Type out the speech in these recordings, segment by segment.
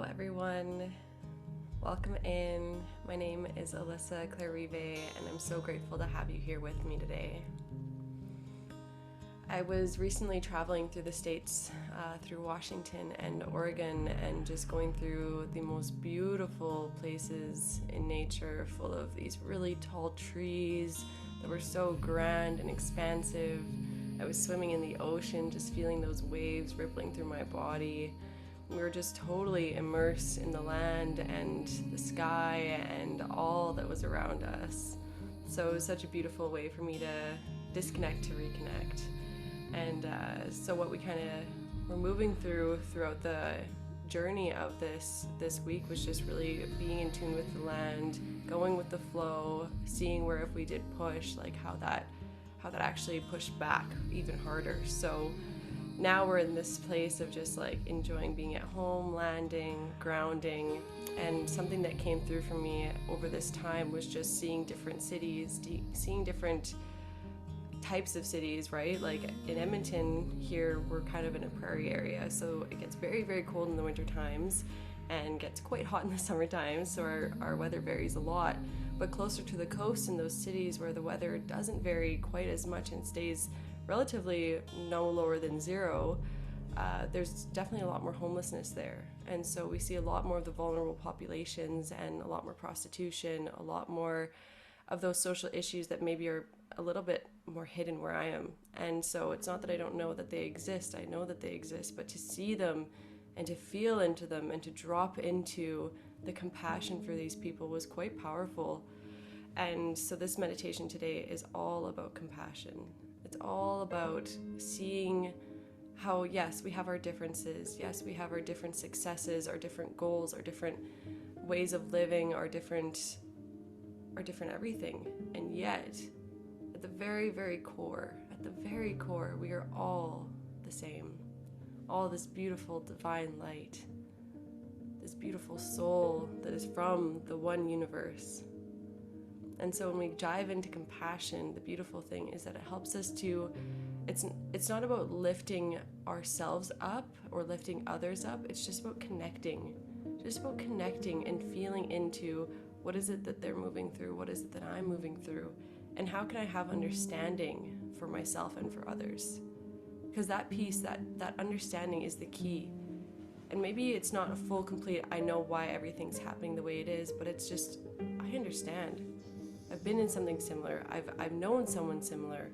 everyone. Welcome in. My name is Alyssa and I'm so grateful to have you here with me today. I was recently traveling through the States, through Washington and Oregon, and just going through the most beautiful places in nature, full of these really tall trees that were so grand and expansive. I was swimming in the ocean, just feeling those waves rippling through my body. We were just totally immersed in the land and the sky and all that was around us. So it was such a beautiful way for me to disconnect to reconnect. And so what we kind of were moving throughout the journey of this week was just really being in tune with the land, going with the flow, seeing where if we did push, like how that actually pushed back even harder. So now we're in this place of just like enjoying being at home, landing, grounding, and something that came through for me over this time was just seeing different cities, seeing different types of cities, right? Like in Edmonton here, we're kind of in a prairie area, so it gets very, very cold in the winter times and gets quite hot in the summer times, so our weather varies a lot. But closer to the coast in those cities where the weather doesn't vary quite as much and stays relatively no lower than zero, there's definitely a lot more homelessness there. And so we see a lot more of the vulnerable populations and a lot more prostitution, a lot more of those social issues that maybe are a little bit more hidden where I am. And so it's not that I don't know that they exist, I know that they exist, but to see them and to feel into them and to drop into the compassion for these people was quite powerful. And so this meditation today is all about compassion. It's all about seeing how, yes, we have our differences. Yes, we have our different successes, our different goals, our different ways of living, our different everything. And yet, at the very, very core, we are all the same. All this beautiful divine light, this beautiful soul that is from the one universe. And so when we dive into compassion, the beautiful thing is that it helps us to, it's not about lifting ourselves up or lifting others up, it's just about connecting and feeling into what is it that they're moving through, what is it that I'm moving through, and how can I have understanding for myself and for others. Because that piece, that understanding is the key. And maybe it's not a full, complete, I know why everything's happening the way it is, but it's just, I understand. I've been in something similar. I've known someone similar.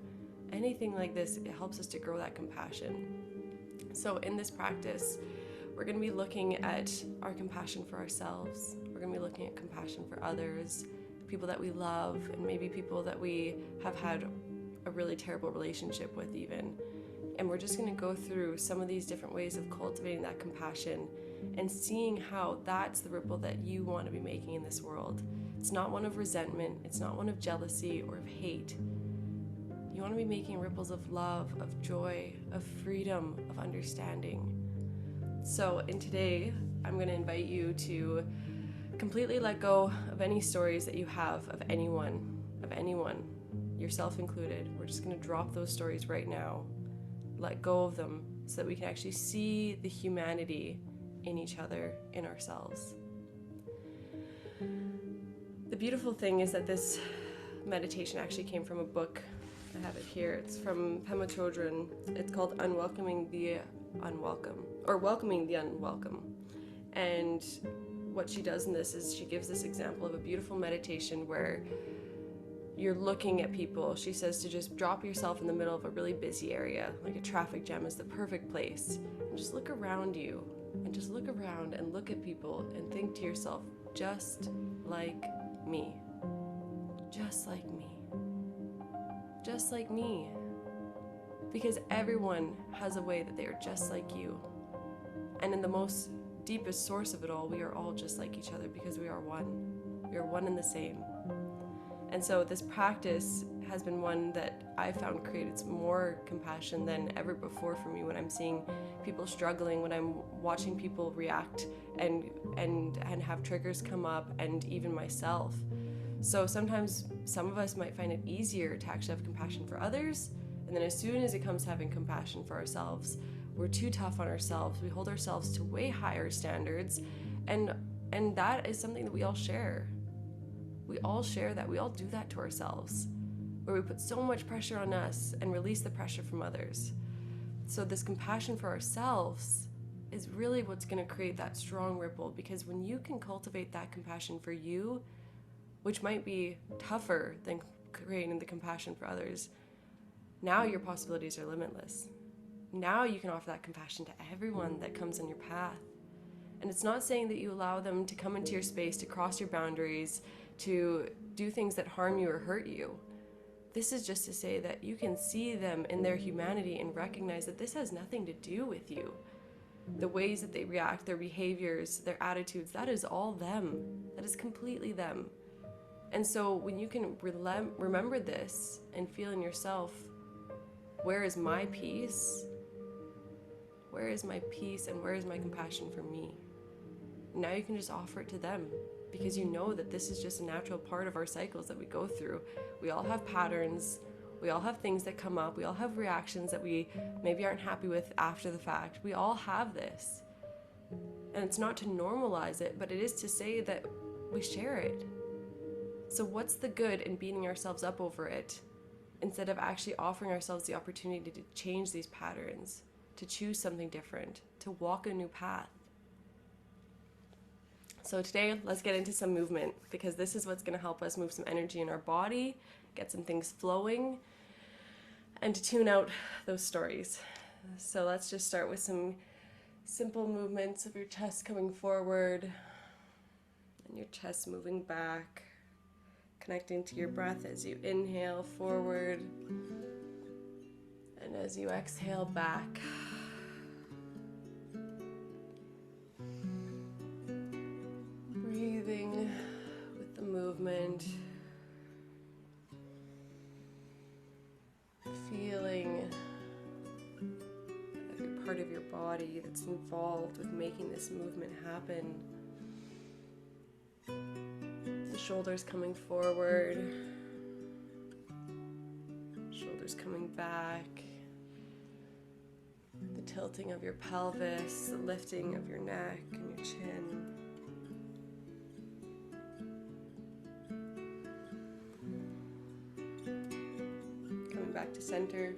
Anything like this, it helps us to grow that compassion. So in this practice, we're going to be looking at our compassion for ourselves. We're going to be looking at compassion for others, people that we love, and maybe people that we have had a really terrible relationship with even. And we're just going to go through some of these different ways of cultivating that compassion and seeing how that's the ripple that you want to be making in this world. It's not one of resentment, it's not one of jealousy or of hate. You want to be making ripples of love, of joy, of freedom, of understanding. So in today, I'm going to invite you to completely let go of any stories that you have of anyone, yourself included. We're just going to drop those stories right now. Let go of them so that we can actually see the humanity in each other, in ourselves. The beautiful thing is that this meditation actually came from a book. I have it here. It's from Pema Chodrons. It's called Welcoming the Unwelcome. And what she does in this is she gives this example of a beautiful meditation where you're looking at people. She says to just drop yourself in the middle of a really busy area, like a traffic jam is the perfect place. And just look around you, and just look around and look at people and think to yourself, just like me. Just like me. Just like me. Because everyone has a way that they are just like you. And in the most deepest source of it all, we are all just like each other because we are one. We are one and the same. And so this practice has been one that I found creates more compassion than ever before for me when I'm seeing people struggling, when I'm watching people react and have triggers come up, and even myself. So sometimes some of us might find it easier to actually have compassion for others, and then as soon as it comes to having compassion for ourselves, we're too tough on ourselves. We hold ourselves to way higher standards, And that is something that we all share. We all share that. We all do that to ourselves, where we put so much pressure on us and release the pressure from others. So this compassion for ourselves is really what's going to create that strong ripple, because when you can cultivate that compassion for you, which might be tougher than creating the compassion for others, now your possibilities are limitless. Now you can offer that compassion to everyone that comes in your path. And it's not saying that you allow them to come into your space, to cross your boundaries, to do things that harm you or hurt you. This is just to say that you can see them in their humanity and recognize that this has nothing to do with you. The ways that they react, their behaviors, their attitudes, that is all them. That is completely them. And so when you can remember this and feel in yourself, where is my peace? Where is my peace and where is my compassion for me? Now you can just offer it to them, because you know that this is just a natural part of our cycles that we go through. We all have patterns. We all have things that come up. We all have reactions that we maybe aren't happy with after the fact. We all have this. And it's not to normalize it, but it is to say that we share it. So what's the good in beating ourselves up over it, instead of actually offering ourselves the opportunity to change these patterns, to choose something different, to walk a new path? So today, let's get into some movement, because this is what's going to help us move some energy in our body, get some things flowing, and to tune out those stories. So let's just start with some simple movements of your chest coming forward and your chest moving back, connecting to your breath as you inhale forward and as you exhale back. Breathing with the movement, feeling every part of your body that's involved with making this movement happen. The shoulders coming forward, shoulders coming back, the tilting of your pelvis, the lifting of your neck and your chin. Back to center.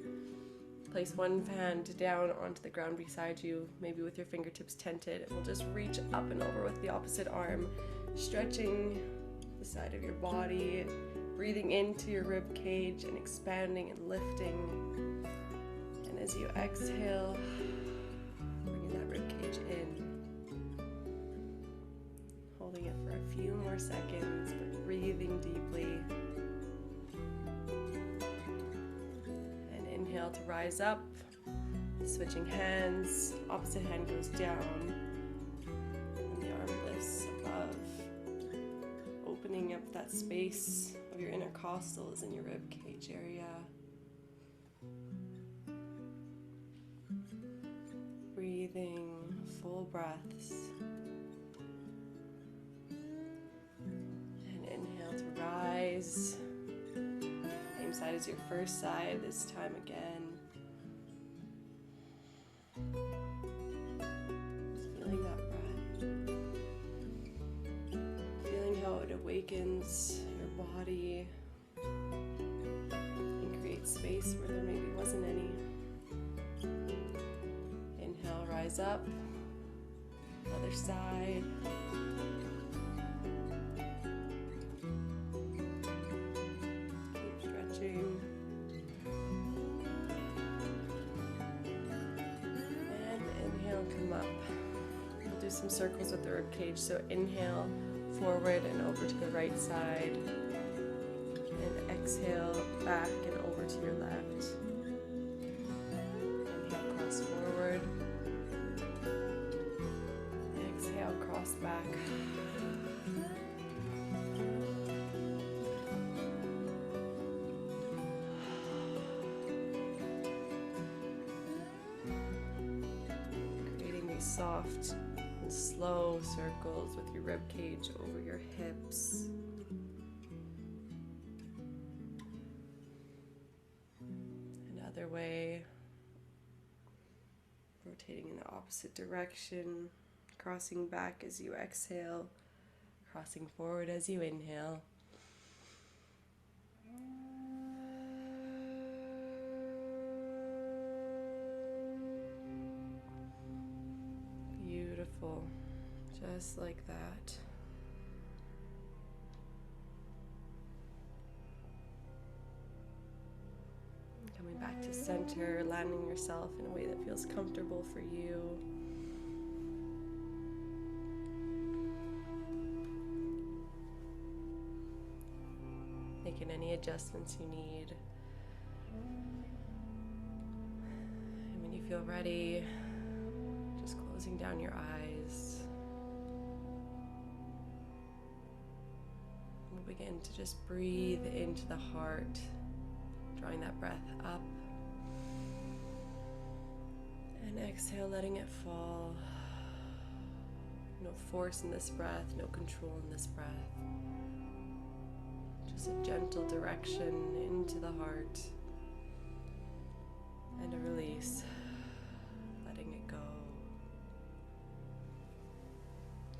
Place one hand down onto the ground beside you, maybe with your fingertips tented, and we'll just reach up and over with the opposite arm, stretching the side of your body, breathing into your rib cage and expanding and lifting. And as you exhale, bringing that rib cage in, holding it for a few more seconds, but breathing deeply. Inhale to rise up, switching hands, opposite hand goes down, and the arm lifts above, opening up that space of your intercostals in your rib cage area. Breathing full breaths, and inhale to rise. Same side as your first side, this time again. Feeling that breath. Feeling how it awakens your body and creates space where there maybe wasn't any. Inhale, rise up. Other side. And inhale, come up. We'll do some circles with the rib cage. So inhale forward and over to the right side, and exhale back and over to your left. Inhale, cross forward. Exhale, cross back. Soft and slow circles with your rib cage over your hips. Another way, rotating in the opposite direction, crossing back as you exhale, crossing forward as you inhale. Beautiful, just like that. Coming back to center, landing yourself in a way that feels comfortable for you. Making any adjustments you need. And when you feel ready, just closing down your eyes. We'll begin to just breathe into the heart, drawing that breath up. And exhale, letting it fall. No force in this breath, no control in this breath. Just a gentle direction into the heart. And a release, letting it go.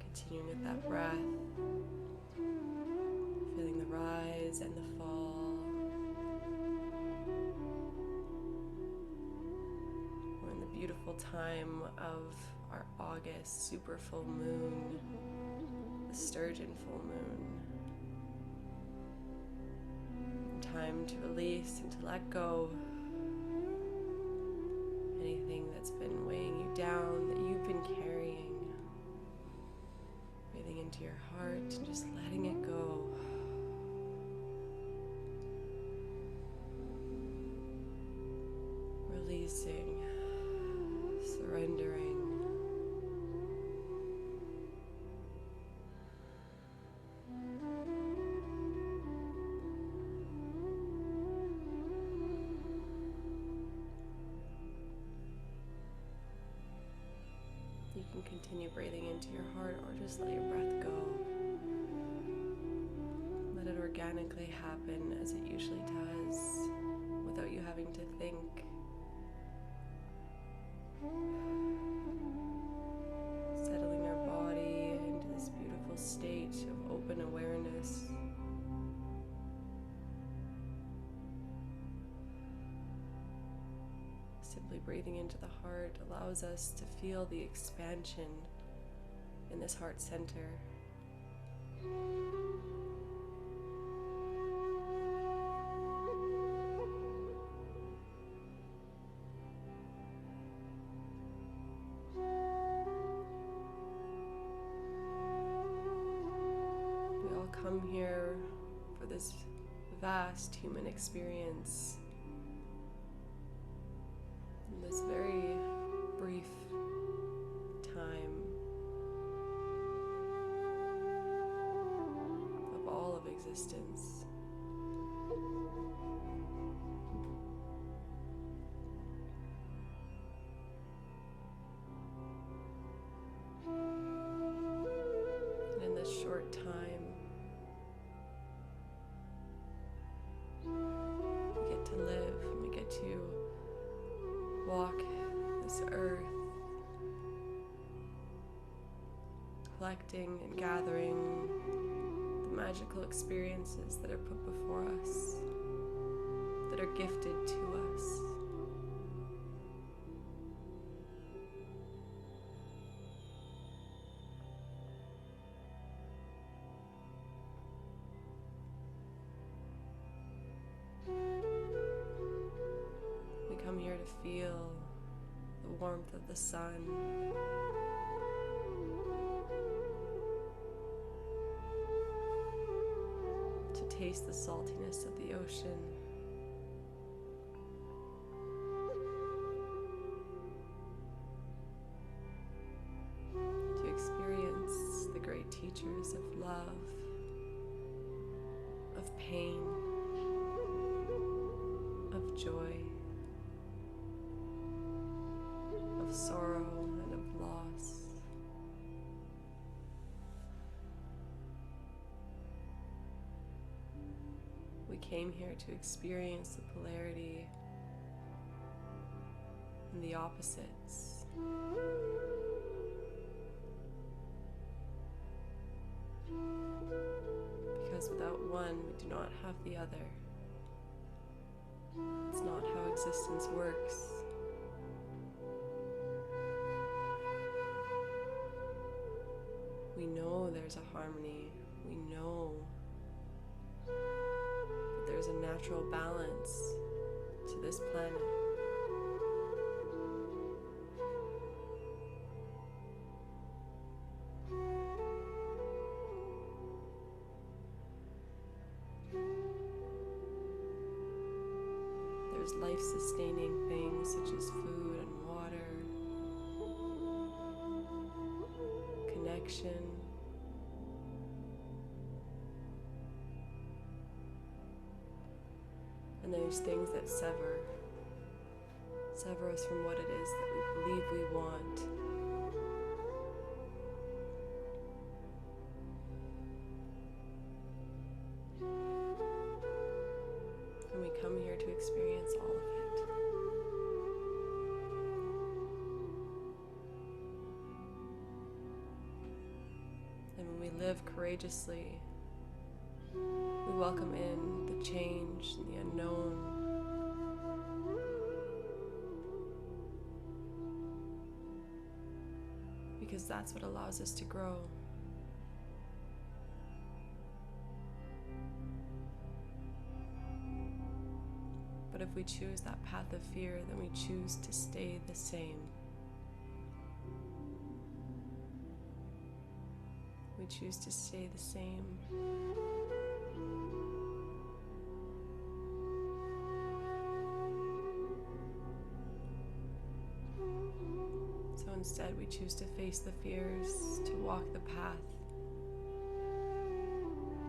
Continuing with that breath, feeling the rise and the fall. We're in the beautiful time of our August super full moon, the sturgeon full moon. Time to release and to let go anything that's been weighing you down, that you've been carrying. Breathing into your heart and just letting it go. Releasing, surrendering. You can continue breathing into your heart or just let your breath go. Let it organically happen as it usually does, without you having to think. Settling our body into this beautiful state of open awareness. Simply breathing into the heart allows us to feel the expansion in this heart center. We all come here for this vast human experience. This very brief time of all of existence. And in this short time, we get to live and we get to walk this earth, collecting and gathering the magical experiences that are put before us, that are gifted to us. We come here to feel the warmth of the sun, to taste the saltiness of the ocean, to experience the great teachers of love, of pain, of joy, of sorrow and of loss. We came here to experience the polarity and the opposites, without one, we do not have the other. It's not how existence works. We know there's a harmony. We know that there's a natural balance to this planet. There's life-sustaining things such as food and water, connection, and there's things that sever us from what it is that we believe we want. And we come here to experience all of it. And when we live courageously, we welcome in the change and the unknown. Because that's what allows us to grow. But if we choose that path of fear, then we choose to stay the same. We choose to stay the same. So instead, we choose to face the fears, to walk the path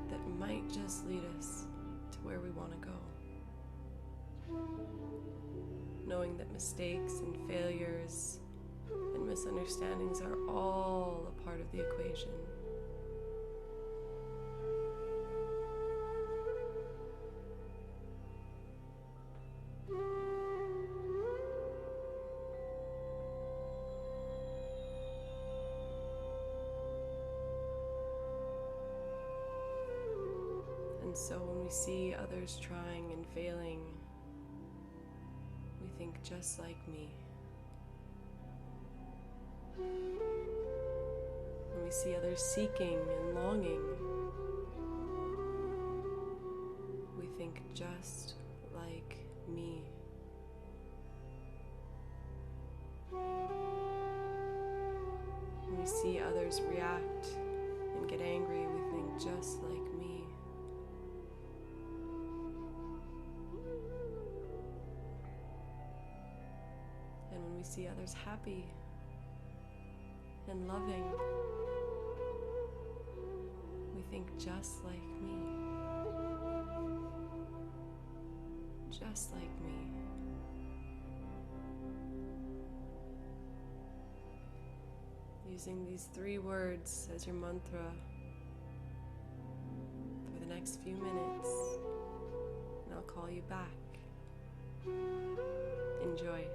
that might just lead us to where we want to go. Knowing that mistakes and failures and misunderstandings are all a part of the equation. And so when we see others trying and failing, we think just like me. When we see others seeking and longing, we think just like me. When we see others react and get angry, we think just like me. And when we see others happy and loving, we think just like me. Just like me. Using these 3 words as your mantra for the next few minutes, and I'll call you back. Enjoy.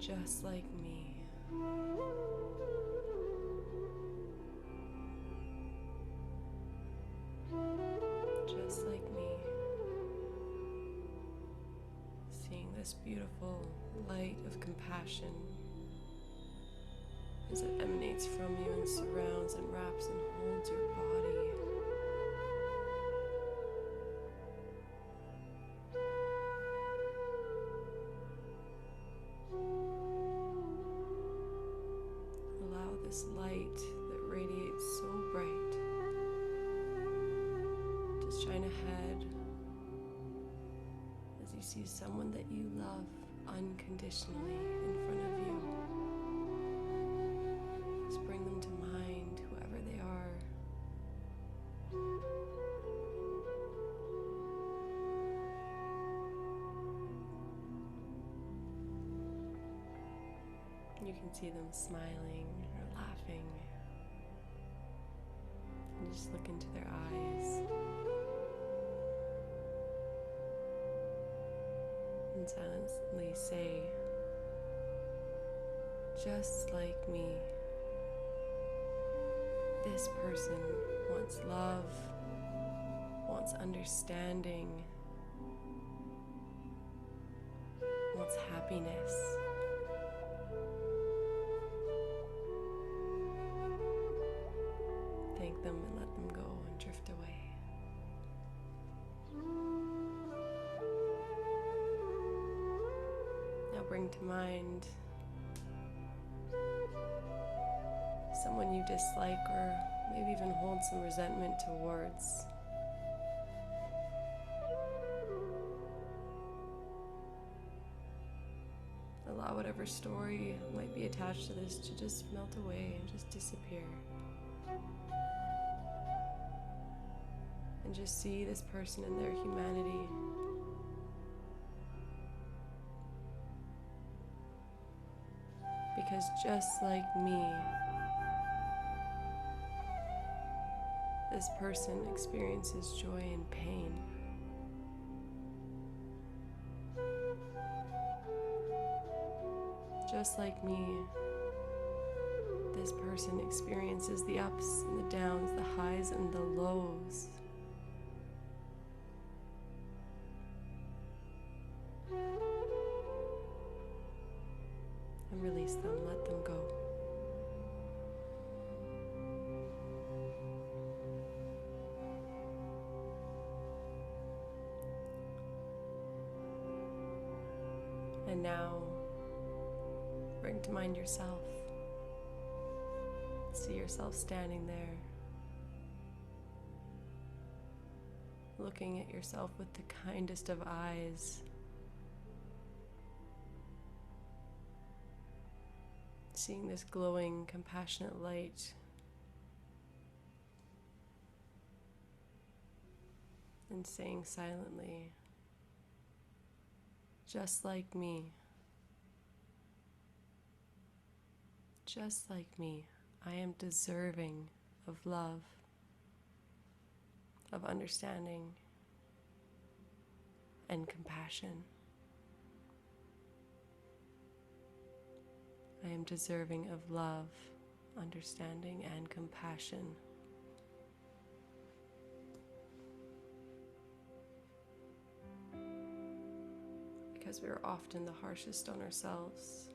just like me. Just like me. Seeing this beautiful light of compassion as it emanates from you and surrounds and wraps and holds your body. Allow this light that radiates so bright to shine ahead as you see someone that you love unconditionally in front of you. Just bring them to mind, whoever they are. You can see them smiling or laughing. And just look into their eyes. And silently say, just like me, this person wants love, wants understanding, wants happiness. Thank them and let them go and drift away. Now bring to mind someone you dislike or maybe even hold some resentment towards. Allow whatever story might be attached to this to just melt away and just disappear. And just see this person in their humanity. Because just like me, this person experiences joy and pain. Just like me, this person experiences the ups and the downs, the highs and the lows. And release them, let them go. And now, bring to mind yourself. See yourself standing there, looking at yourself with the kindest of eyes. Seeing this glowing, compassionate light. And saying silently, just like me, just like me, I am deserving of love, of understanding, and compassion. I am deserving of love, understanding, and compassion. Because we are often the harshest on ourselves,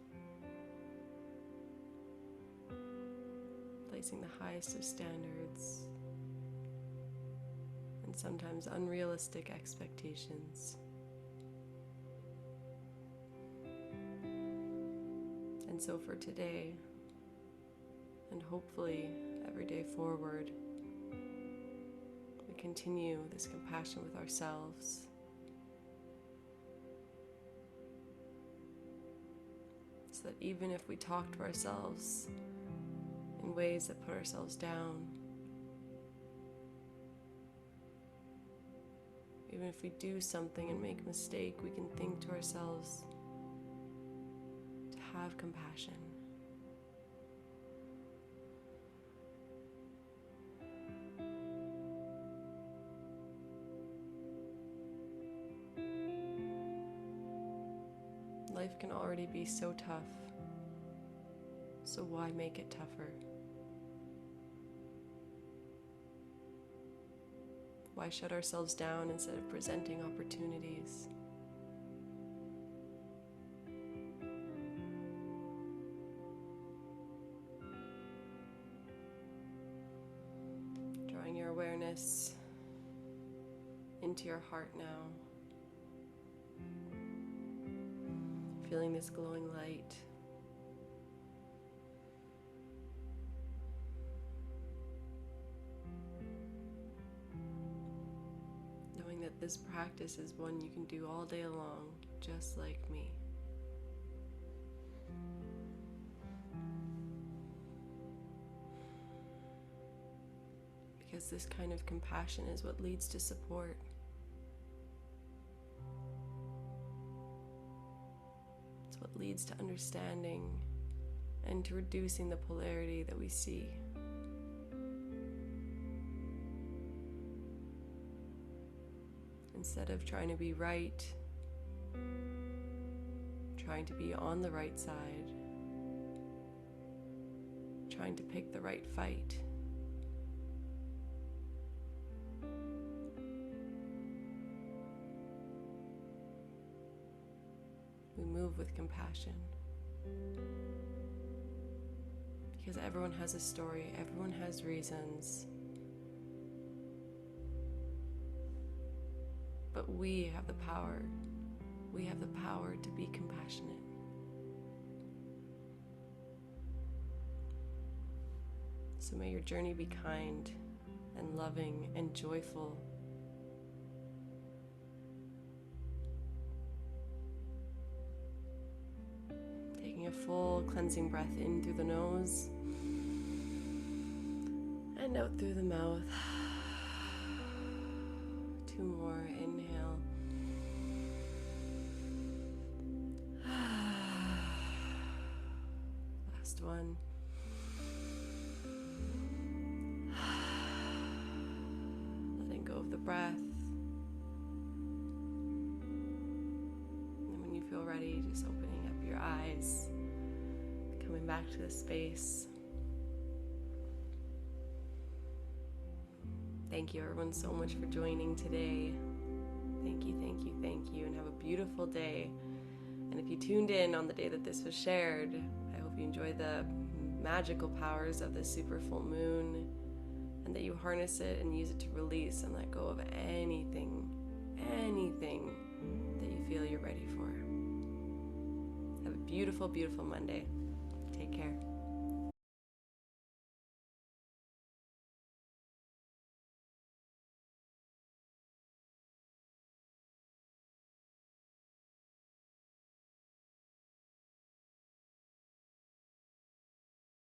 placing the highest of standards, and sometimes unrealistic expectations. And so for today, and hopefully every day forward, we continue this compassion with ourselves. So that even if we talk to ourselves in ways that put ourselves down, even if we do something and make a mistake, we can think to ourselves, have compassion. Life can already be so tough, so why make it tougher? Why shut ourselves down instead of presenting opportunities? Drawing your awareness into your heart now. Feeling this glowing light. Knowing that this practice is one you can do all day long, just like me. Because this kind of compassion is what leads to support. It's what leads to understanding and to reducing the polarity that we see. Instead of trying to be right, trying to be on the right side, trying to pick the right fight. We move with compassion. Because everyone has a story, everyone has reasons. But we have the power. We have the power to be compassionate. So may your journey be kind and loving and joyful. Taking a full cleansing breath in through the nose and out through the mouth. 2 more, inhale. Last one. Letting go of the breath. And when you feel ready, just opening up your eyes, coming back to the space. Thank you everyone so much for joining today. Thank you, thank you, thank you, and have a beautiful day. And if you tuned in on the day that this was shared, I hope you enjoy the magical powers of the super full moon and that you harness it and use it to release and let go of anything that you feel you're ready for. Have a beautiful, beautiful Monday. Take care.